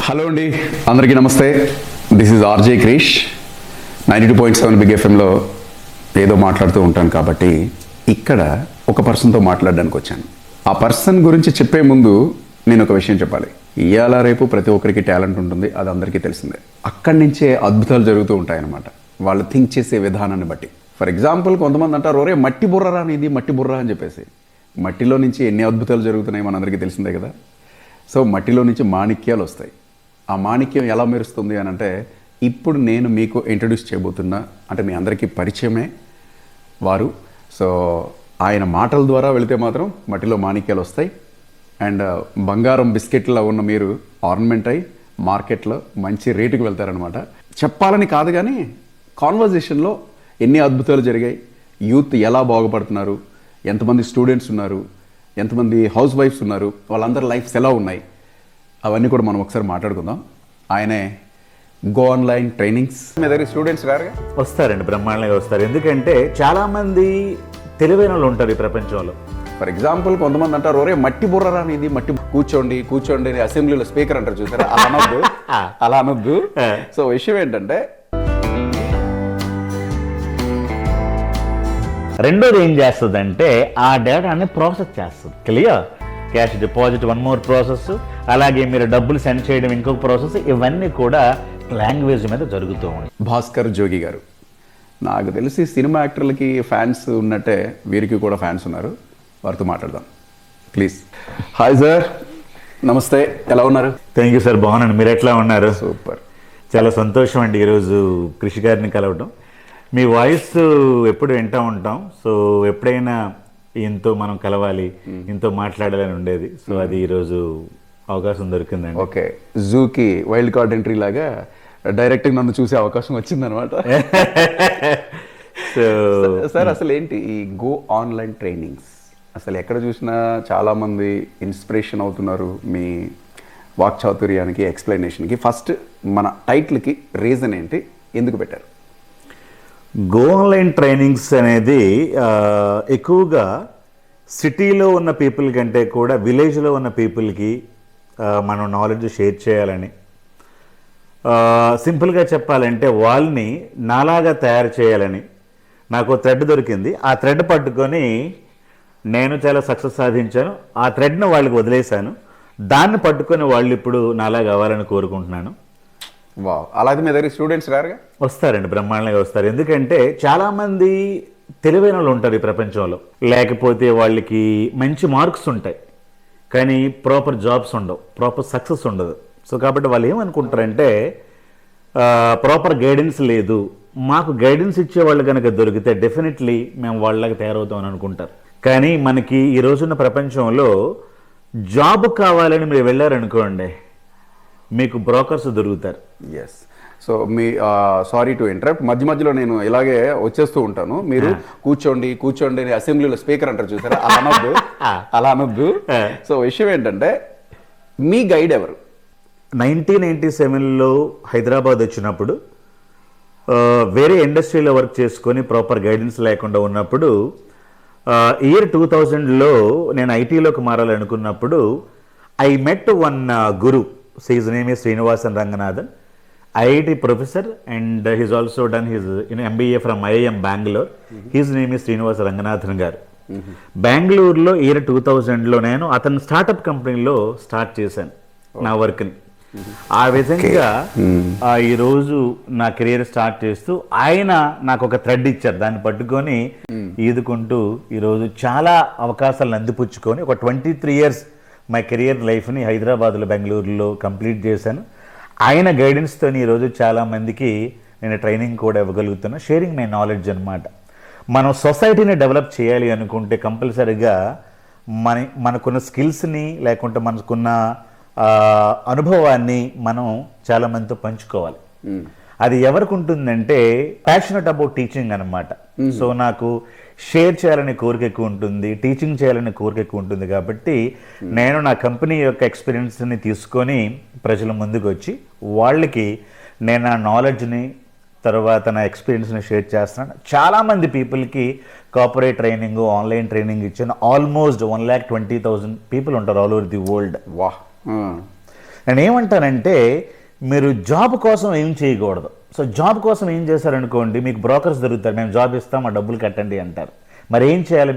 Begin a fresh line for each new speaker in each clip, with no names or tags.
Hello అండి, అందరికీ నమస్తే. This is RJ Krish. 92.7 big ఎఫ్ఎంలో ఏదో మాట్లాడుతూ ఉంటాను కాబట్టి ఇక్కడ ఒక పర్సన్తో మాట్లాడడానికి వచ్చాను. ఆ పర్సన్ గురించి చెప్పే ముందు నేను ఒక విషయం చెప్పాలి. ఇవాళ రేపు ప్రతి ఒక్కరికి టాలెంట్ ఉంటుంది, అది అందరికీ తెలిసిందే. అక్కడి నుంచే అద్భుతాలు జరుగుతూ ఉంటాయన్నమాట, వాళ్ళు థింక్ చేసే విధానాన్ని బట్టి. ఫర్ ఎగ్జాంపుల్, కొంతమంది అంటారు, ఒరే మట్టి బుర్రరా అనేది, మట్టి బుర్ర అని చెప్పేసి. మట్టిలో నుంచి ఎన్ని అద్భుతాలు జరుగుతున్నాయి మనందరికీ తెలిసిందే కదా. సో మట్టిలో నుంచి మాణిక్యాలు వస్తాయి. ఆ మాణిక్యం ఎలా మెరుస్తుంది అని అంటే, ఇప్పుడు నేను మీకు ఇంట్రడ్యూస్ చేయబోతున్నా, అంటే మీ అందరికీ పరిచయమే వారు. సో ఆయన మాటల ద్వారా వెళితే మాత్రం మట్టిలో మాణిక్యాలు వస్తాయి. అండ్ బంగారం బిస్కెట్లో ఉన్న మీరు ఆర్నమెంట్ అయి మార్కెట్లో మంచి రేటుకు వెళ్తారనమాట. చెప్పాలని కాదు కానీ కాన్వర్జేషన్లో ఎన్ని అద్భుతాలు జరిగాయి, యూత్ ఎలా బాగుపడుతున్నారు, ఎంతమంది స్టూడెంట్స్ ఉన్నారు, ఎంతమంది హౌస్ వైఫ్స్ ఉన్నారు, వాళ్ళందరి లైఫ్స్ ఎలా ఉన్నాయి, అవన్నీ కూడా మనం ఒకసారి మాట్లాడుకుందాం. ఆయనే గో ఆన్లైన్ ట్రైనింగ్స్. మీ దగ్గర స్టూడెంట్స్ రారుగా?
వస్తారండి, బ్రహ్మాండంగా వస్తారు. ఎందుకంటే చాలామంది తెలివైన వాళ్ళు ఉంటారు ఈ ప్రపంచంలో.
ఫర్ ఎగ్జాంపుల్, కొంతమంది అంటారు, ఒరే మట్టి బుర్రరా అనేది, మట్టి కూర్చోండి అసెంబ్లీలో స్పీకర్ అంటారు చూసారా, అలా అనొద్దు. సో విషయం ఏంటంటే,
రెండోది ఏం చేస్తుందంటే ఆ డేటాని ప్రాసెస్ చేస్తుంది. Clear? Cash deposit one more process, అలాగే మీరు డబ్బులు సెండ్ చేయడం ఇంకొక ప్రాసెస్. ఇవన్నీ కూడా లాంగ్వేజ్ మీద జరుగుతూ ఉంటాయి.
భాస్కర్ జోగి గారు, నాకు తెలిసి సినిమా యాక్టర్లకి ఫ్యాన్స్ ఉన్నట్టే వీరికి కూడా ఫ్యాన్స్ ఉన్నారు. వారితో మాట్లాడదాం ప్లీజ్. హాయ్ సార్, నమస్తే, ఎలా ఉన్నారు?
థ్యాంక్ యూ సార్, బాగున్నాను. మీరు ఎట్లా ఉన్నారు?
సూపర్.
చాలా సంతోషం అండి ఈరోజు కృషి గారిని కలవడం. మీ వాయిస్ ఎప్పుడు వింటూ ఉంటాం. సో ఎప్పుడైనా ఇంతో మనం కలవాలి, ఇంతో మాట్లాడాలని ఉండేది. సో అది ఈరోజు అవకాశం దొరికిందండి.
ఓకే, జూకి వైల్డ్ కార్డ్ ఎంట్రీ లాగా డైరెక్ట్గా నన్ను చూసే అవకాశం వచ్చిందనమాట.
సో
సార్, అసలు ఏంటి ఈ గో ఆన్లైన్ ట్రైనింగ్స్? అసలు ఎక్కడ చూసినా చాలామంది ఇన్స్పిరేషన్ అవుతున్నారు మీ వాక్చాతుర్యానికి, ఎక్స్ప్లెనేషన్కి. ఫస్ట్ మన టైటిల్కి రీజన్ ఏంటి, ఎందుకు పెట్టారు?
గో ఆన్లైన్ ట్రైనింగ్స్ అనేది ఎక్కువగా సిటీలో ఉన్న పీపుల్ కంటే కూడా విలేజ్లో ఉన్న పీపుల్కి మనం నాలెడ్జ్ షేర్ చేయాలని, సింపుల్గా చెప్పాలంటే వాళ్ళని నాలాగా తయారు చేయాలని నాకు థ్రెడ్ దొరికింది. ఆ థ్రెడ్ పట్టుకొని నేను చాలా సక్సెస్ సాధించాను. ఆ థ్రెడ్ను వాళ్ళకి వదిలేశాను. దాన్ని పట్టుకొని వాళ్ళు ఇప్పుడు నాలాగా అవ్వాలని కోరుకుంటున్నాను.
వావ్, అలాగే మీ దగ్గర స్టూడెంట్స్ రారుగా?
వస్తారండి, బ్రహ్మాండంగా వస్తారు. ఎందుకంటే చాలామంది తెలివైన వాళ్ళు ఉంటారు ఈ ప్రపంచంలో. లేకపోతే వాళ్ళకి మంచి మార్క్స్ ఉంటాయి కానీ ప్రాపర్ జాబ్స్ ఉండవు, ప్రాపర్ సక్సెస్ ఉండదు. సో కాబట్టి వాళ్ళు ఏమనుకుంటారంటే ప్రాపర్ గైడెన్స్ లేదు, మాకు గైడెన్స్ ఇచ్చేవాళ్ళు కనుక దొరికితే డెఫినెట్లీ మేము వాళ్ళకి తయారవుతాం అని అనుకుంటారు. కానీ మనకి ఈ రోజున్న ప్రపంచంలో జాబ్ కావాలని మీరు వెళ్ళారనుకోండి, మీకు బ్రోకర్స్ దొరుకుతారు.
ఎస్. సో మీ సారీ టు ఇంటరప్ట్, మధ్యలో నేను ఇలాగే వచ్చేస్తూ ఉంటాను. మీరు కూర్చోండి అసెంబ్లీలో స్పీకర్ అంటారు చూసారా, అలా అనొద్దు. సో విషయం ఏంటంటే, మీ గైడ్ ఎవరు?
1997లో హైదరాబాద్ వచ్చినప్పుడు వేరే ఇండస్ట్రీలో వర్క్ చేసుకొని ప్రాపర్ గైడెన్స్ లేకుండా ఉన్నప్పుడు, ఇయర్ 2000లో నేను ఐటీలోకి మారాలనుకున్నప్పుడు I met one guru. His name is Srinivasan Ranganathan, IIT professor, and he's also done his MBA from IIM Bangalore. His name is Srinivasan Ranganathan garu. బెంగళూరులో ఇయర్ 2000లో నేను అతని స్టార్టప్ కంపెనీలో స్టార్ట్ చేశాను నా వర్క్ని. ఆ విధంగా ఈరోజు నా కెరియర్ స్టార్ట్ చేస్తూ ఆయన నాకు ఒక థ్రెడ్ ఇచ్చారు. దాన్ని పట్టుకొని ఈదుకుంటూ ఈరోజు చాలా అవకాశాలను అందిపుచ్చుకొని ఒక 23 years మై కెరియర్ లైఫ్ని హైదరాబాద్లో, బెంగళూరులో కంప్లీట్ చేశాను. ఆయన గైడెన్స్తో ఈరోజు చాలామందికి నేను ట్రైనింగ్ కూడా ఇవ్వగలుగుతున్నా. షేరింగ్ మై నాలెడ్జ్ అనమాట. మనం సొసైటీని డెవలప్ చేయాలి అనుకుంటే కంపల్సరీగా మనకున్న స్కిల్స్ని, లేకుంటే మనకున్న అనుభవాన్ని మనం చాలామందితో పంచుకోవాలి. అది ఎవరికి ఉంటుందంటే ప్యాషనెట్ అబౌట్ టీచింగ్ అనమాట. సో నాకు షేర్ చేయాలనే కోరిక ఎక్కువ ఉంటుంది, టీచింగ్ చేయాలనే కోరిక ఎక్కువ ఉంటుంది. కాబట్టి నేను నా కంపెనీ యొక్క ఎక్స్పీరియన్స్ని తీసుకొని ప్రజల ముందుకు వచ్చి వాళ్ళకి నేను నా నాలెడ్జ్ని, తర్వాత నా ఎక్స్పీరియన్స్ని షేర్ చేస్తున్నాను. చాలామంది పీపుల్కి కార్పొరేట్ ట్రైనింగ్, ఆన్లైన్ ట్రైనింగ్ ఇచ్చాను. ఆల్మోస్ట్ 1,20,000 పీపుల్ ఉంటారు ఆల్ ఓవర్ ది వరల్డ్.
వాహ్.
నేను ఏమంటానంటే మీరు జాబ్ కోసం ఏం చేయకూడదు. సో జాబ్ కోసం ఏం చేశారనుకోండి, మీకు బ్రోకర్స్ దొరుకుతారు, మేము జాబ్ ఇస్తాం మా డబ్బులు కట్టండి అంటారు. మరి ఏం చేయాలి,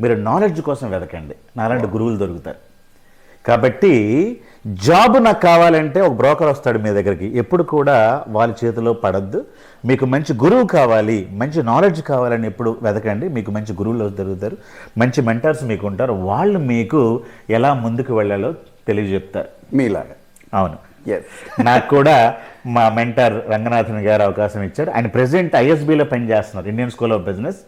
మీరు నాలెడ్జ్ కోసం వెతకండి, నాలాంటి గురువులు దొరుకుతారు. కాబట్టి జాబ్ నాకు కావాలంటే ఒక బ్రోకర్ వస్తాడు మీ దగ్గరికి, ఎప్పుడు కూడా వాళ్ళ చేతిలో పడద్దు. మీకు మంచి గురువు కావాలి, మంచి నాలెడ్జ్ కావాలని ఎప్పుడు వెతకండి, మీకు మంచి గురువులు దొరుకుతారు, మంచి మెంటర్స్ మీకు ఉంటారు, వాళ్ళు మీకు ఎలా ముందుకు వెళ్ళాలో తెలియజెప్తారు
మీలాగా.
అవును, నాకు కూడా మా మెంటర్ రంగనాథన్ గారు అవకాశం ఇచ్చాడు. ఆయన ప్రెసిడెంట్ ఐఎస్బిలో పనిచేస్తున్నారు, Indian school of business.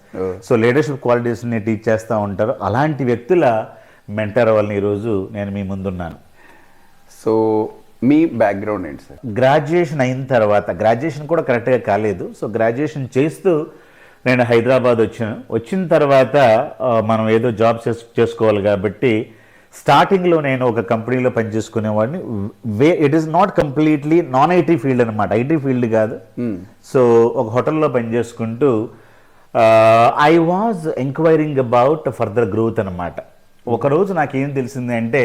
So leadership క్వాలిటీస్ని టీచ్ చేస్తూ ఉంటారు. అలాంటి వ్యక్తుల మెంటర్ వాళ్ళని ఈరోజు నేను మీ ముందున్నాను.
సో మీ బ్యాక్గ్రౌండ్ ఏంటి సార్?
గ్రాడ్యుయేషన్ అయిన తర్వాత, గ్రాడ్యుయేషన్ కూడా కరెక్ట్గా కాలేదు, సో గ్రాడ్యుయేషన్ చేస్తూ నేను హైదరాబాద్ వచ్చిన తర్వాత మనం ఏదో జాబ్ చేసుకోవాలి కాబట్టి స్టార్టింగ్లో నేను ఒక కంపెనీలో పనిచేసుకునేవాడిని. It is not completely non IT field అనమాట, ఐటీ ఫీల్డ్ కాదు. సో ఒక హోటల్లో పనిచేసుకుంటూ I was enquiring about further growth అనమాట. ఒకరోజు నాకేం తెలిసింది అంటే,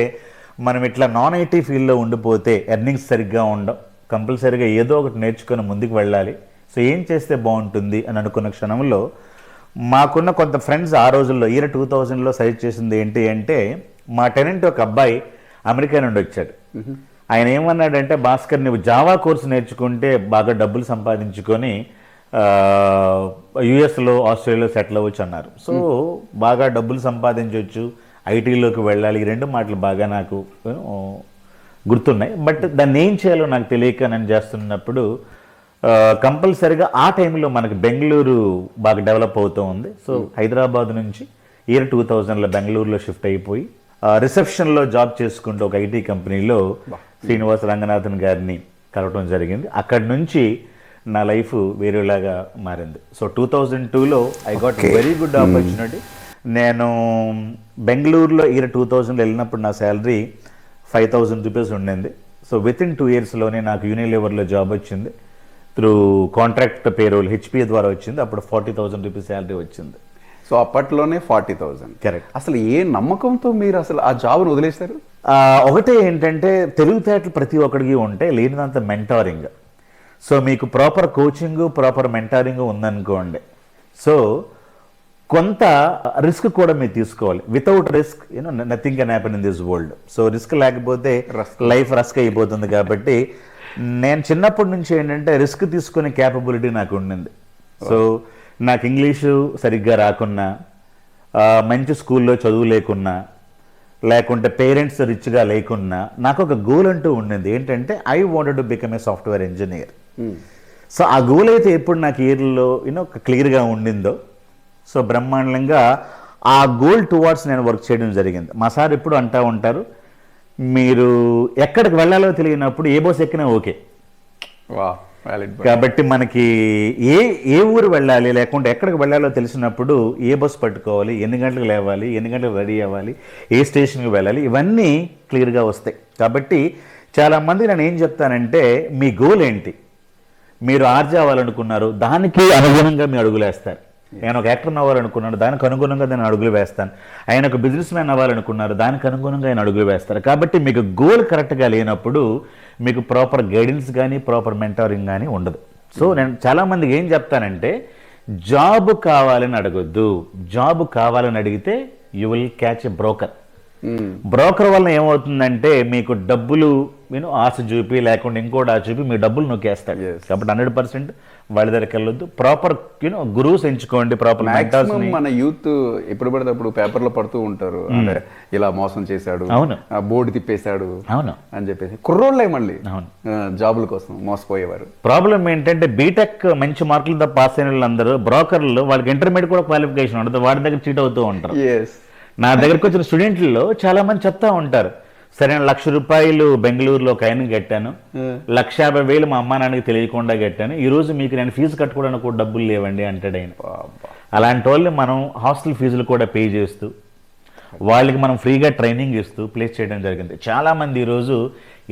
మనం ఇట్లా నాన్ ఐటీ ఫీల్డ్లో ఉండిపోతే ఎర్నింగ్స్ సరిగ్గా ఉండవు, కంపల్సరీగా ఏదో ఒకటి నేర్చుకొని ముందుకు వెళ్ళాలి. సో ఏం చేస్తే బాగుంటుంది అని అనుకున్న క్షణంలో మాకున్న కొంత ఫ్రెండ్స్ ఆ రోజుల్లో ఇయర్ 2000లో సజెస్ట్ చేసింది ఏంటి అంటే, మా టెనెంట్ ఒక అబ్బాయి అమెరికా నుండి వచ్చాడు. ఆయన ఏమన్నాడంటే, భాస్కర్ నువ్వు జావా కోర్సు నేర్చుకుంటే బాగా డబ్బులు సంపాదించుకొని యుఎస్లో ఆస్ట్రేలియాలో సెటిల్ అవ్వచ్చు అన్నారు. సో బాగా డబ్బులు సంపాదించవచ్చు, ఐటీలోకి వెళ్ళాలి, ఈ రెండు మాటలు బాగా నాకు గుర్తున్నాయి. బట్ దాన్ని ఏం చేయాలో నాకు తెలియక నేను చేస్తున్నప్పుడు కంపల్సరీగా ఆ టైంలో మనకి బెంగళూరు బాగా డెవలప్ అవుతూ ఉంది. సో హైదరాబాద్ నుంచి ఇయర్ 2000లో బెంగళూరులో షిఫ్ట్ అయిపోయి రిసెప్షన్లో జాబ్ చేసుకుంటూ ఒక ఐటీ కంపెనీలో శ్రీనివాస రంగనాథన్ గారిని కలవటం జరిగింది. అక్కడి నుంచి నా లైఫ్ వేరేలాగా మారింది. సో 2002లో I got very good opportunity. నేను బెంగళూరులో ఇయర్ 2000లో వెళ్ళినప్పుడు నా శాలరీ 5000 రూపీస్ ఉండింది. సో విత్ ఇన్ 2 yearsలోనే నాకు యూనిలివర్లో జాబ్ వచ్చింది. త్రూ కాంట్రాక్ట్ పేరోల్ హెచ్పిఏ ద్వారా వచ్చింది. అప్పుడు 40,000 రూపీస్ శాలరీ వచ్చింది.
సో అప్పట్లోనే 40,000.
కరెక్ట్.
అసలు ఏ నమ్మకంతో మీరు అసలు ఆ జాబ్ను వదిలేశారు?
ఒకటే ఏంటంటే, తెలివితేటలు ప్రతి ఒక్కడికి ఉంటే, లేనిదంత మెంటారింగ్. సో మీకు ప్రాపర్ కోచింగ్, ప్రాపర్ మెంటారింగ్ ఉందనుకోండి, సో కొంత రిస్క్ కూడా మీరు తీసుకోవాలి. Without risk nothing can happen in this world. So risk లేకపోతే లైఫ్ రస్క్ అయిపోతుంది. కాబట్టి నేను చిన్నప్పటి నుంచి ఏంటంటే రిస్క్ తీసుకునే క్యాపబిలిటీ నాకు ఉండింది. సో నాకు ఇంగ్లీషు సరిగ్గా రాకున్నా, మంచి స్కూల్లో చదువు లేకున్నా, లేకుంటే పేరెంట్స్ రిచ్గా లేకున్నా, నాకు ఒక గోల్ అంటూ ఉండింది. ఏంటంటే I wanted to become a software engineer. So ఆ గోల్ అయితే ఎప్పుడు నాకు ఇయర్లో క్లియర్గా ఉండిందో, సో బ్రహ్మాండంగా ఆ గోల్ టువార్డ్స్ నేను వర్క్ చేయడం జరిగింది. మా సార్ ఎప్పుడు అంటూ ఉంటారు, మీరు ఎక్కడికి వెళ్ళాలో తెలియనప్పుడు ఏ బస్ ఎక్కినా ఓకే. కాబట్టి మనకి ఏ ఊరు వెళ్ళాలి, లేకుంటే ఎక్కడికి వెళ్ళాలో తెలిసినప్పుడు ఏ బస్సు పట్టుకోవాలి, ఎన్ని గంటలకు లేవాలి, ఎన్ని గంటలకు రెడీ అవ్వాలి, ఏ స్టేషన్కి వెళ్ళాలి, ఇవన్నీ క్లియర్గా వస్తాయి. కాబట్టి చాలామంది నేను ఏం చెప్తానంటే, మీ గోల్ ఏంటి, మీరు ఆర్జే అవ్వాలనుకున్నారు, దానికి అనుగుణంగా మీ అడుగులేస్తారు. నేను ఒక యాక్టర్ని అవ్వాలనుకున్నాను, దానికి అనుగుణంగా నేను అడుగులు వేస్తాను. ఆయన ఒక బిజినెస్ మ్యాన్ అవ్వాలనుకున్నారు, దానికి అనుగుణంగా ఆయన అడుగులు వేస్తారు. కాబట్టి మీకు గోల్ కరెక్ట్గా లేనప్పుడు మీకు ప్రాపర్ గైడెన్స్ కానీ ప్రాపర్ మెంటారింగ్ కానీ ఉండదు. సో నేను చాలామందికి ఏం చెప్తానంటే, జాబ్ కావాలని అడగొద్దు, జాబ్ కావాలని అడిగితే you will catch a broker. Broker వల్ల ఏమవుతుందంటే, మీకు డబ్బులు ఆశ చూపి లేకుండా ఇంకోటి ఆశ చూపి మీ డబ్బులు నొక్కేస్తాడు. కాబట్టి 100% వాళ్ళ దగ్గరికి వెళ్ళొద్దు. ప్రాపర్ గురువుస్ ఎంచుకోండి, ప్రాపర్ మెంటర్స్.
మన యూత్ ఎప్పుడు పడితే అప్పుడు పేపర్లో పడుతూ ఉంటారు, అంటే ఇలా మోసం చేశాడు,
అవును,
బోర్డు తిప్పేశాడు,
అవును అని
చెప్పేసి కుర్రోళ్ళే మళ్ళీ జాబుల కోసం మోసపోయేవారు.
ప్రాబ్లం ఏంటంటే, బీటెక్ మంచి మార్కులతో పాస్ అయిన వాళ్ళందరూ బ్రోకర్లు, వాళ్ళకి ఇంటర్మీడియట్ కూడా క్వాలిఫికేషన్ ఉండదు, వాడి దగ్గర చీట్ అవుతూ ఉంటారు. నా దగ్గరకు వచ్చిన స్టూడెంట్లో చాలా మంది చెప్తా ఉంటారు, సరే 1,00,000 రూపాయలు బెంగళూరులో ఒక ఆయనకి కట్టాను, 1,50,000 మా అమ్మా నాన్నకి తెలియకుండా కట్టాను, ఈ రోజు మీకు నేను ఫీజు కట్టుకోవడానికి కూడా డబ్బులు లేవండి అంటాడు ఆయన. అలాంటి వాళ్ళు మనం హాస్టల్ ఫీజులు కూడా పే చేస్తూ, వాళ్ళకి మనం ఫ్రీగా ట్రైనింగ్ ఇస్తూ ప్లేస్ చేయడం జరిగింది. చాలామంది ఈరోజు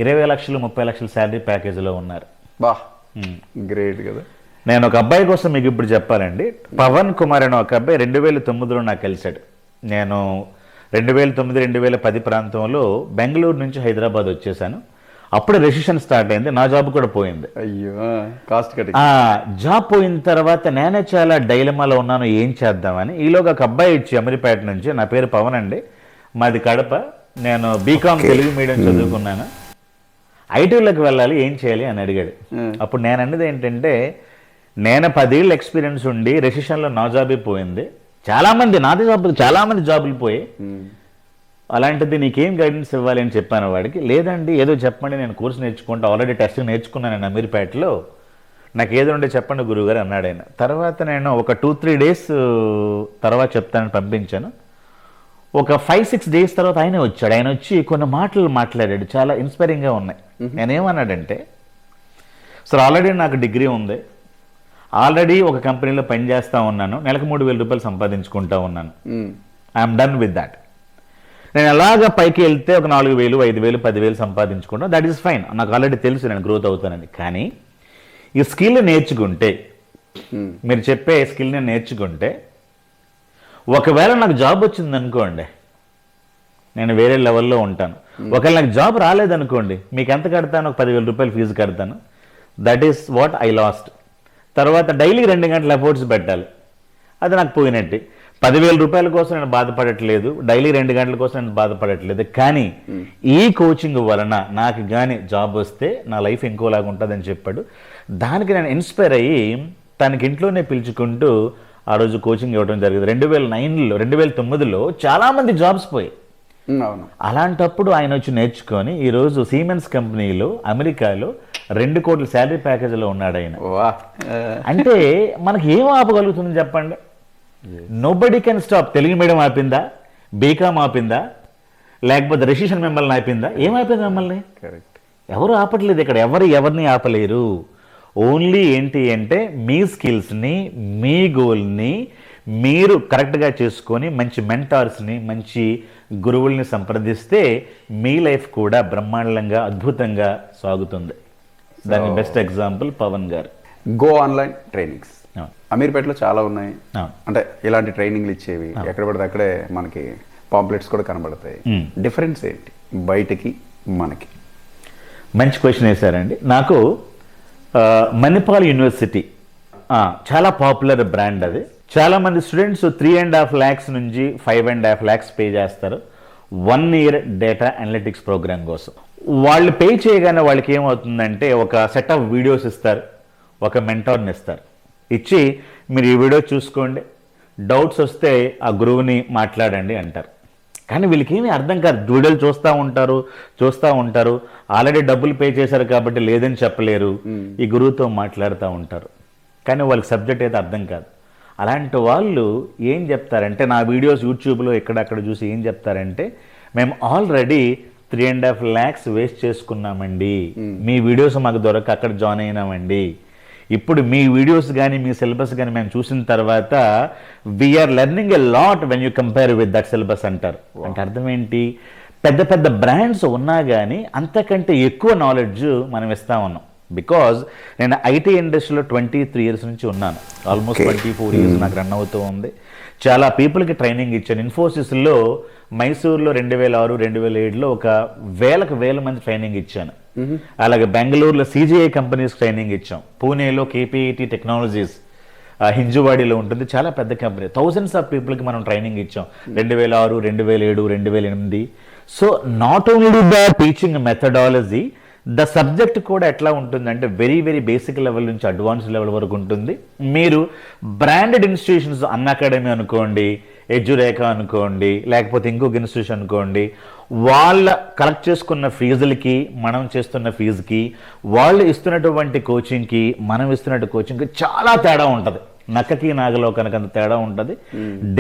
20 లక్షలు 30 లక్షల శాలరీ ప్యాకేజీలో ఉన్నారు.
గ్రేట్ కదా.
నేను ఒక అబ్బాయి కోసం మీకు ఇప్పుడు చెప్పాలండి. పవన్ కుమార్ అనే ఒక అబ్బాయి 2009లో నాకు కలిశాడు. నేను 2009-2010 ప్రాంతంలో బెంగళూరు నుంచి హైదరాబాద్ వచ్చేసాను. అప్పుడు రెసిషన్ స్టార్ట్ అయింది, నా జాబ్ కూడా పోయింది.
అయ్యో, కాస్ట్ కటింగ్.
ఆ జాబ్ పోయిన తర్వాత నేనే చాలా డైలమాలో ఉన్నాను, ఏం చేద్దామని. ఈలోగా ఒక అబ్బాయి ఇచ్చి అమీర్పేట నుంచి, నా పేరు పవన్ అండి, మాది కడప, నేను బీకామ్ తెలుగు మీడియం చదువుకున్నాను, ఐటీలోకి వెళ్ళాలి, ఏం చేయాలి అని అడిగాడు. అప్పుడు నేను అన్నది ఏంటంటే, నేను 10 ఏళ్ళ ఎక్స్పీరియన్స్ ఉండి రెసిషన్లో నా జాబే పోయింది, చాలామంది జాబులు పోయి, అలాంటిది నీకేం గైడెన్స్ ఇవ్వాలి అని చెప్పాను వాడికి. లేదండి ఏదో చెప్పండి, నేను కోర్సు నేర్చుకుంటా, ఆల్రెడీ టెస్టింగ్ నేర్చుకున్నాను నేను అమీర్పేటలో, నాకు ఏదో ఉంటే చెప్పండి గురువుగారు అన్నాడు ఆయన. తర్వాత నేను ఒక 2-3 డేస్ తర్వాత చెప్తానని పంపించాను. ఒక 5-6 డేస్ తర్వాత ఆయన వచ్చాడు. ఆయన వచ్చి కొన్ని మాటలు మాట్లాడాడు, చాలా ఇన్స్పైరింగ్గా ఉన్నాయి. నేనేమన్నాడంటే, సార్ ఆల్రెడీ నాకు డిగ్రీ ఉంది, ఆల్రెడీ ఒక కంపెనీలో పనిచేస్తూ ఉన్నాను, నెలకు 3,000 రూపాయలు సంపాదించుకుంటా ఉన్నాను, ఐఎమ్ డన్ విత్ దాట్. నేను అలాగా పైకి వెళ్తే ఒక 4,000, 5,000, 10,000 సంపాదించుకుంటాను, దట్ ఈస్ ఫైన్, నాకు ఆల్రెడీ తెలుసు నేను గ్రోత్ అవుతానని. కానీ ఈ స్కిల్ నేర్చుకుంటే, మీరు చెప్పే స్కిల్ని నేర్చుకుంటే, ఒకవేళ నాకు జాబ్ వచ్చింది అనుకోండి, నేను వేరే లెవెల్లో ఉంటాను. ఒకవేళ నాకు జాబ్ రాలేదనుకోండి, మీకు ఎంత కడతాను, ఒక 10,000 రూపాయలు ఫీజు కడతాను, that is what I last. తర్వాత డైలీ 2 గంటల ఎఫర్ట్స్ పెట్టాలి, అది నాకు పోయినట్టే. 10,000 రూపాయల కోసం నేను బాధపడట్లేదు, డైలీ 2 గంటల కోసం నేను బాధపడట్లేదు. కానీ ఈ కోచింగ్ వలన నాకు కానీ జాబ్ వస్తే నా లైఫ్ ఇంకోలాగా ఉంటుందని చెప్పాడు. దానికి నేను ఇన్స్పైర్ అయ్యి తనకి ఇంట్లోనే పిలుచుకుంటూ ఆ రోజు కోచింగ్ ఇవ్వడం జరిగింది. 2009లో చాలామంది జాబ్స్ పోయి, అలాంటప్పుడు ఆయన వచ్చి నేర్చుకొని ఈరోజు సీమెన్స్ కంపెనీలో అమెరికాలో 2 కోట్ల శాలరీ ప్యాకేజీలో ఉన్నాడు ఆయన. అంటే మనకి ఏం ఆపగలుగుతుంది చెప్పండి? Nobody can stop. Telugu medium ఆపిందా, బీకామ్ ఆపిందా, లేకపోతే రెసిషన్ మిమ్మల్ని ఆపిందా? ఏమైపోయింది మిమ్మల్ని? ఎవరు ఆపట్లేదు ఇక్కడ, ఎవరిని ఆపలేరు. ఓన్లీ ఏంటి అంటే మీ స్కిల్స్ని, మీ గోల్ని మీరు కరెక్ట్గా చేసుకొని మంచి మెంటార్స్ని, మంచి గురువుల్ని సంప్రదిస్తే మీ లైఫ్ కూడా బ్రహ్మాండంగా అద్భుతంగా సాగుతుంది. దాని బెస్ట్ ఎగ్జాంపుల్ పవన్ గారు.
గో ఆన్లైన్ ట్రైనింగ్స్ అమీర్పేటలో చాలా ఉన్నాయి. అంటే ఇలాంటి ట్రైనింగ్లు ఇచ్చేవి ఎక్కడ పడితే అక్కడే మనకి పాంప్లెట్స్ కూడా కనబడతాయి. డిఫరెన్స్ ఏంటి బయటకి మనకి?
మంచి క్వశ్చన్ వేశారండి. నాకు మణిపాల్ యూనివర్సిటీ చాలా పాపులర్ బ్రాండ్. అది చాలామంది స్టూడెంట్స్ 3.5 lakhs నుంచి 5.5 lakhs పే చేస్తారు 1 year డేటా అనలిటిక్స్ ప్రోగ్రామ్ కోసం. వాళ్ళు పే చేయగానే వాళ్ళకి ఏమవుతుందంటే ఒక సెట్ ఆఫ్ వీడియోస్ ఇస్తారు, ఒక మెంటార్ని ఇస్తారు, ఇచ్చి మీరు ఈ వీడియో చూసుకోండి, డౌట్స్ వస్తే ఆ గురువుని మాట్లాడండి అంటారు. కానీ వీళ్ళకి ఏమీ అర్థం కాదు. వీడియోలు చూస్తూ ఉంటారు, ఆల్రెడీ డబ్బులు పే చేశారు కాబట్టి లేదని చెప్పలేరు, ఈ గురువుతో మాట్లాడుతూ ఉంటారు, కానీ వాళ్ళకి సబ్జెక్ట్ అయితే అర్థం కాదు. అలాంటి వాళ్ళు ఏం చెప్తారంటే, నా వీడియోస్ యూట్యూబ్లో ఎక్కడక్కడ చూసి ఏం చెప్తారంటే, మేము ఆల్రెడీ 3.5 lakhs వేస్ట్ చేసుకున్నామండి, మీ వీడియోస్ మాకు దొరక అక్కడ జాయిన్ అయినామండి, ఇప్పుడు మీ వీడియోస్ కానీ మీ సిలబస్ కానీ మేము చూసిన తర్వాత we are learning a lot when you compare with that syllabus అంటారు. అంటే అర్థం ఏంటి? పెద్ద పెద్ద బ్రాండ్స్ ఉన్నా కానీ అంతకంటే ఎక్కువ నాలెడ్జ్ మనం ఇస్తా ఉన్నాం. బికాజ్ నేను ఐటీ ఇండస్ట్రీలో 23 years నుంచి ఉన్నాను, ఆల్మోస్ట్ 24 years నాకు రన్ అవుతూ ఉంది. చాలా పీపుల్కి ట్రైనింగ్ ఇచ్చాను. ఇన్ఫోసిస్లో మైసూర్లో 2006, 2007లో ఒక వేల మంది ట్రైనింగ్ ఇచ్చాను. అలాగే బెంగళూరులో CGI కంపెనీస్ ట్రైనింగ్ ఇచ్చాం, పూణేలో KPIT టెక్నాలజీస్, హింజువాడిలో ఉంటుంది, చాలా పెద్ద కంపెనీ, థౌజండ్స్ ఆఫ్ పీపుల్కి మనం ట్రైనింగ్ ఇచ్చాం 2006, 2007, 2008. So not only the teaching methodology, the subject కూడా ఎట్లా ఉంటుందంటే వెరీ బేసిక్ లెవెల్ నుంచి అడ్వాన్స్ లెవెల్ వరకు ఉంటుంది. మీరు బ్రాండెడ్ ఇన్స్టిట్యూషన్స్, అన్ అకాడమీ అనుకోండి, ఎడ్యురేఖ అనుకోండి, లేకపోతే ఇంకొక ఇన్స్టిట్యూషన్ అనుకోండి, వాళ్ళ కలెక్ట్ చేసుకున్న ఫీజులకి మనం చేస్తున్న ఫీజుకి, వాళ్ళు ఇస్తున్నటువంటి కోచింగ్కి మనం ఇస్తున్నట్టు కోచింగ్కి చాలా తేడా ఉంటుంది. నక్కకి నాగలో కనుక తేడా ఉంటుంది.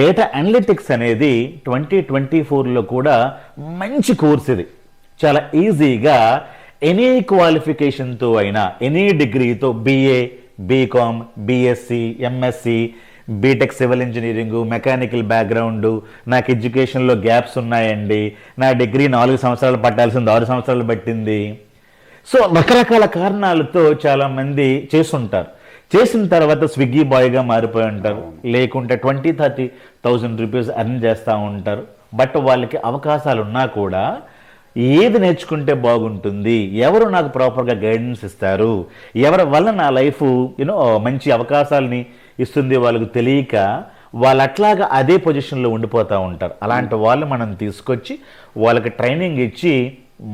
డేటా అనలిటిక్స్ అనేది 2024లో కూడా మంచి కోర్స్. ఇది చాలా ఈజీగా ఎనీ క్వాలిఫికేషన్తో అయినా, ఎనీ డిగ్రీతో, BA, BCom, BSc, MSc, BTech civil engineering, mechanical background, నాకు ఎడ్యుకేషన్లో గ్యాప్స్ ఉన్నాయండి, నా డిగ్రీ 4 సంవత్సరాలు పట్టాల్సింది 6 సంవత్సరాలు పట్టింది. సో రకరకాల కారణాలతో చాలామంది చేస్తుంటారు. చేసిన తర్వాత స్విగ్గీ బాయ్గా మారిపోయి ఉంటారు, లేకుంటే 20-30 thousand రూపీస్ ఎర్న్ చేస్తూ ఉంటారు. బట్ వాళ్ళకి అవకాశాలు ఉన్నా కూడా ఏది నేర్చుకుంటే బాగుంటుంది, ఎవరు నాకు ప్రాపర్గా గైడెన్స్ ఇస్తారు, ఎవరి వల్ల నా లైఫ్ మంచి అవకాశాలని ఇస్తుంది వాళ్ళకు తెలియక వాళ్ళు అట్లాగా అదే పొజిషన్లో ఉండిపోతూ ఉంటారు. అలాంటి వాళ్ళు మనం తీసుకొచ్చి వాళ్ళకి ట్రైనింగ్ ఇచ్చి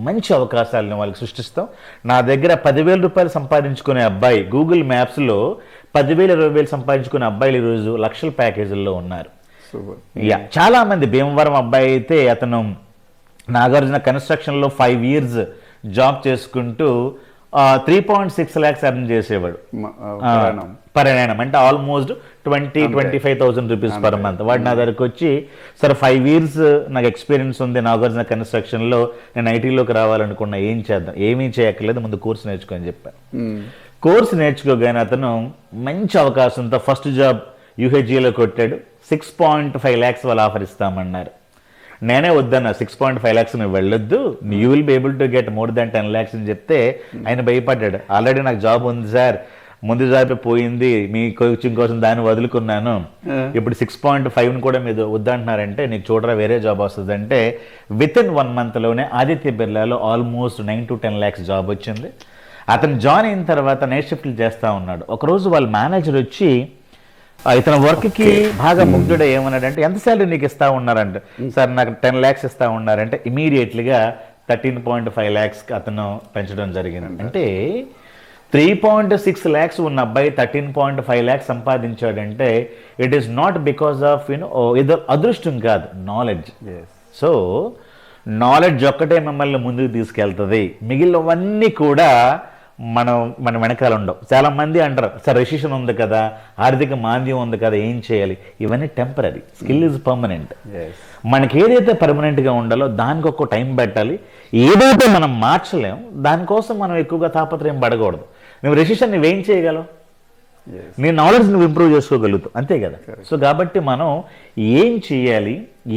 మంచి అవకాశాలను వాళ్ళకి సృష్టిస్తాం. నా దగ్గర 10,000 రూపాయలు సంపాదించుకునే అబ్బాయి గూగుల్ మ్యాప్స్లో 10,000 20,000 సంపాదించుకునే అబ్బాయిలు ఈరోజు లక్షల ప్యాకేజీల్లో ఉన్నారు. చాలా మంది భీమవరం అబ్బాయి అయితే అతను నాగార్జున కన్స్ట్రక్షన్లో 5 years జాబ్ చేసుకుంటూ 3.6 lakhs ఎర్న్ చేసేవాడు పరిణామం, అంటే ఆల్మోస్ట్ 20-25,000 రూపీస్ పర్ మంత్. వాడు నా దగ్గరకు వచ్చి సార్ 5 years నాకు ఎక్స్పీరియన్స్ ఉంది నాగార్జున కన్స్ట్రక్షన్లో, నేను ఐటీలోకి రావాలనుకున్నా, ఏం చేద్దాం, ఏమీ చేయక్కర్లేదు, ముందు కోర్సు నేర్చుకొని చెప్పాను. కోర్సు నేర్చుకోగానే అతను మంచి అవకాశంతో ఫస్ట్ జాబ్ యూహెచ్జిలో కొట్టాడు. 6.5 lakhs వాళ్ళు ఆఫర్ ఇస్తామన్నారు. నేనే వద్దన్నా, 6.5 lakhs నువ్వు వెళ్ళొద్దు, you will be able to get more than 10 lakhs అని చెప్తే ఆయన భయపడ్డాడు. ఆల్రెడీ నాకు జాబ్ ఉంది సార్, ముందు జాబ్ పోయింది, మీ కోచింగ్ కోసం దాన్ని వదులుకున్నాను, ఇప్పుడు 6.5 కూడా మీరు వద్దంటున్నారంటే నీకు చూడరా వేరే జాబ్ వస్తుంది అంటే విత్ ఇన్ 1 monthలోనే ఆదిత్య బిర్లాలో ఆల్మోస్ట్ 9 to 10 lakhs జాబ్ వచ్చింది. అతను జాయిన్ అయిన తర్వాత నైట్ షిఫ్ట్లు చేస్తూ ఉన్నాడు. ఒకరోజు వాళ్ళ మేనేజర్ వచ్చి ఇతని వర్క్కి బాగా ముగ్ధుడ ఏమన్నాడంటే ఎంత శాలరీ నీకు ఇస్తా ఉన్నారంటే, సార్ నాకు 10 lakhs ఇస్తా ఉన్నారంటే ఇమీడియట్లీగా 13.5 lakhs అతను పెంచడం జరిగింది. అంటే 3.6 lakhs ఉన్న అబ్బాయి 13.5 lakhs సంపాదించాడంటే it is not because of ఏదో అదృష్టం కాదు, నాలెడ్జ్. సో నాలెడ్జ్ ఒక్కటే మిమ్మల్ని ముందుకు తీసుకెళ్తుంది, మిగిలినవన్నీ కూడా మన వెనకాల ఉండవు. చాలా మంది అంటారు సార్ రెసిషన్ ఉంది కదా, ఆర్థిక మాంద్యం ఉంది కదా, ఏం చేయాలి, ఇవన్నీ టెంపరీ, స్కిల్ ఈజ్ పర్మనెంట్. మనకి ఏదైతే పర్మనెంట్గా ఉండాలో దానికి ఒక్క టైం పెట్టాలి. ఏదైతే మనం మార్చలేం దానికోసం మనం ఎక్కువగా తాపత్రయం పడకూడదు. నువ్వు రెసిషన్ నువ్వేం చేయగలవు, నీ నాలెడ్జ్ నువ్వు ఇంప్రూవ్ చేసుకోగలుగుతావు, అంతే కదా. సో కాబట్టి మనం ఏం చేయాలి,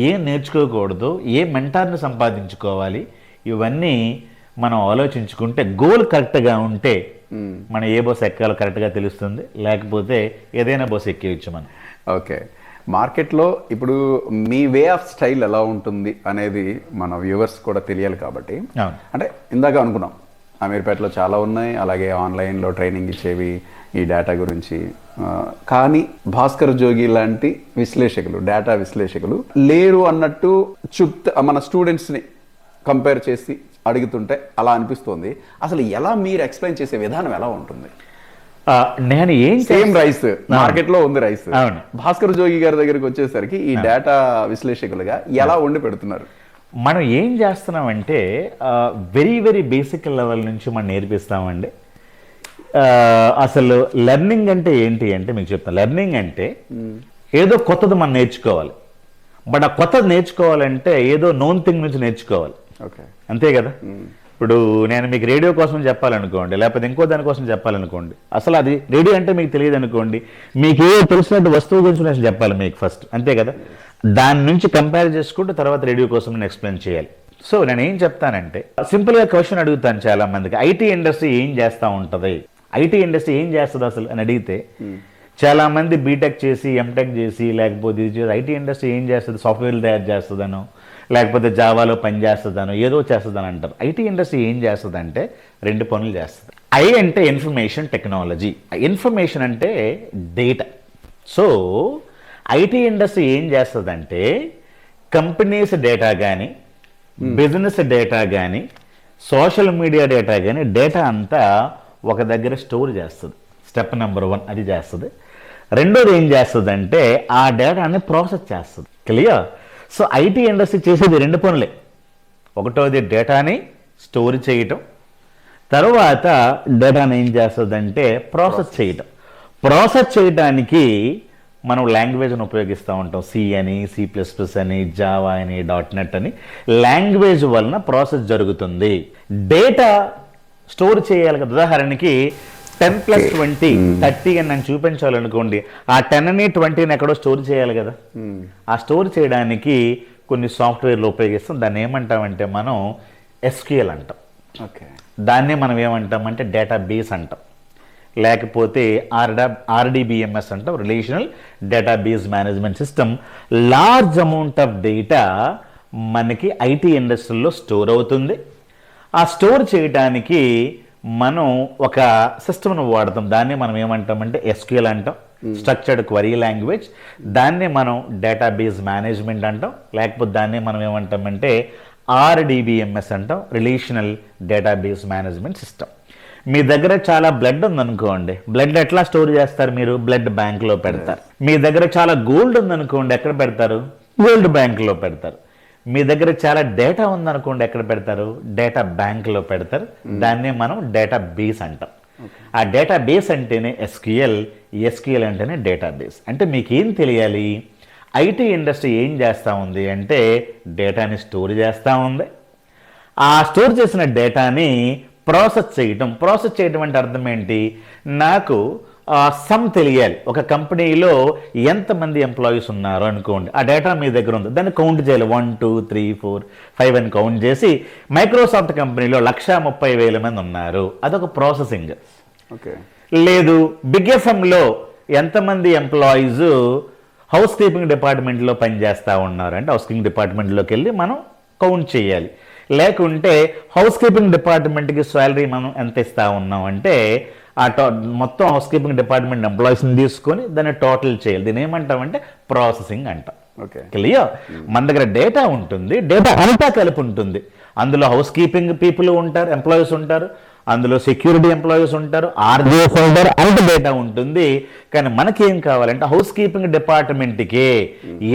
ఏం నేర్చుకోకూడదు, ఏ మెంటార్ని సంపాదించుకోవాలి, ఇవన్నీ మనం ఆలోచించుకుంటే గోల్ కరెక్ట్గా ఉంటే మనం ఏ బస్సు ఎక్కాలో కరెక్ట్గా తెలుస్తుంది, లేకపోతే ఏదైనా బస్సు ఎక్కేయచ్చు మనం.
ఓకే, మార్కెట్లో ఇప్పుడు మీ వే ఆఫ్ స్టైల్ ఎలా ఉంటుంది అనేది మన వ్యూవర్స్ కూడా తెలియాలి కాబట్టి, అంటే ఇందాక అనుకున్నాం అమీర్పేటలో చాలా ఉన్నాయి, అలాగే ఆన్లైన్లో ట్రైనింగ్ ఇచ్చేవి ఈ డేటా గురించి, కానీ భాస్కర్ జోగి లాంటి విశ్లేషకులు, డేటా విశ్లేషకులు లేరు అన్నట్టు మన స్టూడెంట్స్ని కంపేర్ చేసి అడుగుతుంటే అలా అనిపిస్తుంది. అసలు ఎలా మీరు ఎక్స్ప్లెయిన్ చేసే విధానం ఎలా ఉంటుంది?
నేను ఏం
సేమ్ రైస్ మార్కెట్లో ఉంది రైస్, భాస్కర్ జోగి గారి దగ్గరికి వచ్చేసరికి ఈ డేటా విశ్లేషకులుగా ఎలా వండి పెడుతున్నారు?
మనం ఏం చేస్తున్నామంటే వెరీ వెరీ బేసిక్ లెవెల్ నుంచి మనం నేర్పిస్తామండి. అసలు లెర్నింగ్ అంటే ఏంటి అంటే మీకు చెప్తాను. లెర్నింగ్ అంటే ఏదో కొత్తది మనం నేర్చుకోవాలి, బట్ ఆ కొత్తది నేర్చుకోవాలంటే ఏదో నోన్ థింగ్ నుంచి నేర్చుకోవాలి, అంతే కదా. ఇప్పుడు నేను మీకు రేడియో కోసం చెప్పాలనుకోండి, లేకపోతే ఇంకో దానికోసం చెప్పాలనుకోండి, అసలు అది రేడియో అంటే మీకు తెలియదు అనుకోండి, మీకు ఏ తెలిసినట్టు వస్తువు గురించి నేను చెప్పాలి మీకు ఫస్ట్, అంతే కదా. దాని నుంచి కంపేర్ చేసుకుంటూ తర్వాత రేడియో కోసం నేను ఎక్స్ప్లెయిన్ చేయాలి. సో నేను ఏం చెప్తానంటే సింపుల్గా క్వశ్చన్ అడుగుతాను చాలా మందికి, ఐటీ ఇండస్ట్రీ ఏం చేస్తూ ఉంటుంది, ఐటీ ఇండస్ట్రీ ఏం చేస్తుంది అసలు అని అడిగితే చాలా మంది బీటెక్ చేసి ఎంటెక్ చేసి లేకపోతే ఇది చేసి ఐటీ ఇండస్ట్రీ ఏం చేస్తుంది, సాఫ్ట్వేర్లు తయారు చేస్తుందనో లేకపోతే జావాలో పని చేస్తుందనో ఏదో చేస్తుందని అంటారు. ఐటీ ఇండస్ట్రీ ఏం చేస్తుంది అంటే 2 పనులు చేస్తుంది. ఐ అంటే ఇన్ఫర్మేషన్ టెక్నాలజీ, ఇన్ఫర్మేషన్ అంటే డేటా. సో ఐటీ ఇండస్ట్రీ ఏం చేస్తుందంటే కంపెనీస్ డేటా కానీ, బిజినెస్ డేటా కానీ, సోషల్ మీడియా డేటా కానీ, డేటా అంతా ఒక దగ్గర స్టోర్ చేస్తుంది. స్టెప్ నెంబర్ 1 అది చేస్తుంది. రెండోది ఏం చేస్తుందంటే ఆ డేటాని ప్రాసెస్ చేస్తుంది. క్లియర్? సో ఐటీ ఇండస్ట్రీ చేసేది 2 పనులే. ఒకటోది డేటాని స్టోర్ చేయటం, తర్వాత డేటాని ఏం చేస్తుందంటే ప్రాసెస్ చేయటం. ప్రాసెస్ చేయడానికి మనం లాంగ్వేజ్ని ఉపయోగిస్తూ ఉంటాం. సి అని, C++ అని, జావా అని, .NET అని. లాంగ్వేజ్ వలన ప్రాసెస్ జరుగుతుంది. డేటా స్టోర్ చేయాలి కదా. ఉదాహరణకి 10 + 20 30 అని నేను చూపించాలనుకోండి, ఆ 10ని 20ని ఎక్కడో స్టోర్ చేయాలి కదా. ఆ స్టోర్ చేయడానికి కొన్ని సాఫ్ట్వేర్లు ఉపయోగిస్తాం. దాన్ని ఏమంటామంటే మనం SQL అంటాం. దాన్నే మనం ఏమంటామంటే డేటాబేస్ అంటాం, లేకపోతే RDBMS అంటాం, relational database management system. Large amount of data మనకి ఐటీ ఇండస్ట్రీలో స్టోర్ అవుతుంది. ఆ స్టోర్ చేయడానికి మనం ఒక సిస్టమ్ను వాడతాం. దాన్ని మనం ఏమంటామంటే ఎస్క్యూఎల్ అంటాం, స్ట్రక్చర్డ్ క్వరీ లాంగ్వేజ్. దాన్ని మనం డేటాబేస్ మేనేజ్మెంట్ అంటాం, లేకపోతే దాన్ని మనం ఏమంటామంటే RDBMS అంటాం, రిలేషనల్ డేటాబేస్ మేనేజ్మెంట్ సిస్టమ్. మీ దగ్గర చాలా బ్లడ్ ఉందనుకోండి, బ్లడ్ ఎట్లా స్టోర్ చేస్తారు? మీరు బ్లడ్ బ్యాంక్లో పెడతారు. మీ దగ్గర చాలా గోల్డ్ ఉందనుకోండి, ఎక్కడ పెడతారు? గోల్డ్ బ్యాంక్లో పెడతారు. మీ దగ్గర చాలా డేటా ఉందనుకోండి, ఎక్కడ పెడతారు? డేటా బ్యాంక్లో పెడతారు. దాన్నే మనం డేటా బేస్ అంటాం. ఆ డేటా బేస్ అంటేనే ఎస్క్యూఎల్ అంటేనే డేటాబేస్. అంటే మీకేం తెలియాలి? ఐటీ ఇండస్ట్రీ ఏం చేస్తూ ఉంది అంటే డేటాని స్టోర్ చేస్తూ ఉంది. ఆ స్టోర్ చేసిన డేటాని ప్రాసెస్ చేయటం అంటే అర్థం ఏంటి? నాకు సమ్ తెలియాలి. ఒక కంపెనీలో ఎంతమంది ఎంప్లాయీస్ ఉన్నారు అనుకోండి, ఆ డేటా మీ దగ్గర ఉంది, దాన్ని కౌంట్ చేయాలి. 1 2 3 4 5 అని కౌంట్ చేసి మైక్రోసాఫ్ట్ కంపెనీలో 130,000 మంది ఉన్నారు, అదొక ప్రాసెసింగ్.
ఓకే.
లేదు, బిగ్ ఎఫ్ఎంలో ఎంతమంది ఎంప్లాయీస్ హౌస్ కీపింగ్ డిపార్ట్మెంట్లో పనిచేస్తూ ఉన్నారు అంటే హౌస్ కీపింగ్ డిపార్ట్మెంట్లోకి వెళ్ళి మనం కౌంట్ చేయాలి. లేకుంటే హౌస్ కీపింగ్ డిపార్ట్మెంట్కి శాలరీ మనం ఎంత ఇస్తా ఉన్నాం అంటే ఆ మొత్తం హౌస్ కీపింగ్ డిపార్ట్మెంట్ ఎంప్లాయీస్ని తీసుకొని దాన్ని టోటల్ చేయాలి. దీన్ని ఏమంటామంటే ప్రాసెసింగ్ అంటాం.
ఓకే.
క్లియర్? మన దగ్గర డేటా ఉంటుంది, డేటా అంతా కలిపి ఉంటుంది. అందులో హౌస్ కీపింగ్ పీపుల్ ఉంటారు, ఎంప్లాయీస్ ఉంటారు, అందులో సెక్యూరిటీ ఎంప్లాయీస్ ఉంటారు, ఆర్జీఎస్ ఉంటారు, అంత డేటా ఉంటుంది. కానీ మనకేం కావాలంటే హౌస్ కీపింగ్ డిపార్ట్మెంట్కి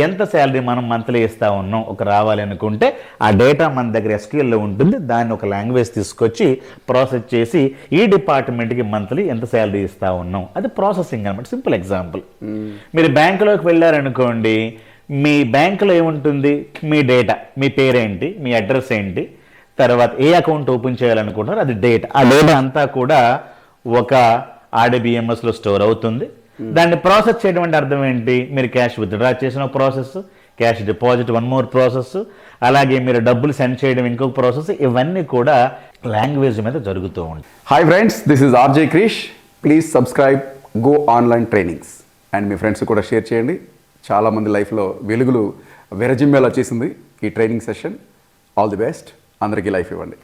ఎంత శాలరీ మనం మంత్లీ ఇస్తా ఉన్నాం ఒక రావాలి అనుకుంటే ఆ డేటా మన దగ్గర ఎస్క్యూఎల్లో ఉంటుంది. దాన్ని ఒక లాంగ్వేజ్ తీసుకొచ్చి ప్రాసెస్ చేసి ఈ డిపార్ట్మెంట్కి మంత్లీ ఎంత శాలరీ ఇస్తా ఉన్నాం, అది ప్రాసెసింగ్ అనమాట. Simple example. మీరు బ్యాంకులోకి వెళ్ళారనుకోండి, మీ బ్యాంకులో ఏముంటుంది? మీ డేటా, మీ పేరేంటి, మీ అడ్రస్ ఏంటి, తర్వాత ఏ అకౌంట్ ఓపెన్ చేయాలనుకుంటున్నారో అది డేటా. ఆ డేటా అంతా కూడా ఒక RDBMSలో స్టోర్ అవుతుంది. దాన్ని ప్రాసెస్ చేయడం అంటే అర్థం ఏంటి? మీరు క్యాష్ విత్డ్రా చేసిన process, cash deposit one more process, అలాగే మీరు డబ్బులు సెండ్ చేయడం ఇంకొక ప్రాసెస్. ఇవన్నీ కూడా లాంగ్వేజ్ మీద జరుగుతూ ఉంటాయి.
Hi friends, this is RJ Krish. Please subscribe go online trainings and మీ ఫ్రెండ్స్ కూడా షేర్ చేయండి. చాలామంది లైఫ్లో వెలుగులు విరజిమ్మేలా చేసింది ఈ training session. All the best. అందరికీ లైఫ్ ఇవ్వండి.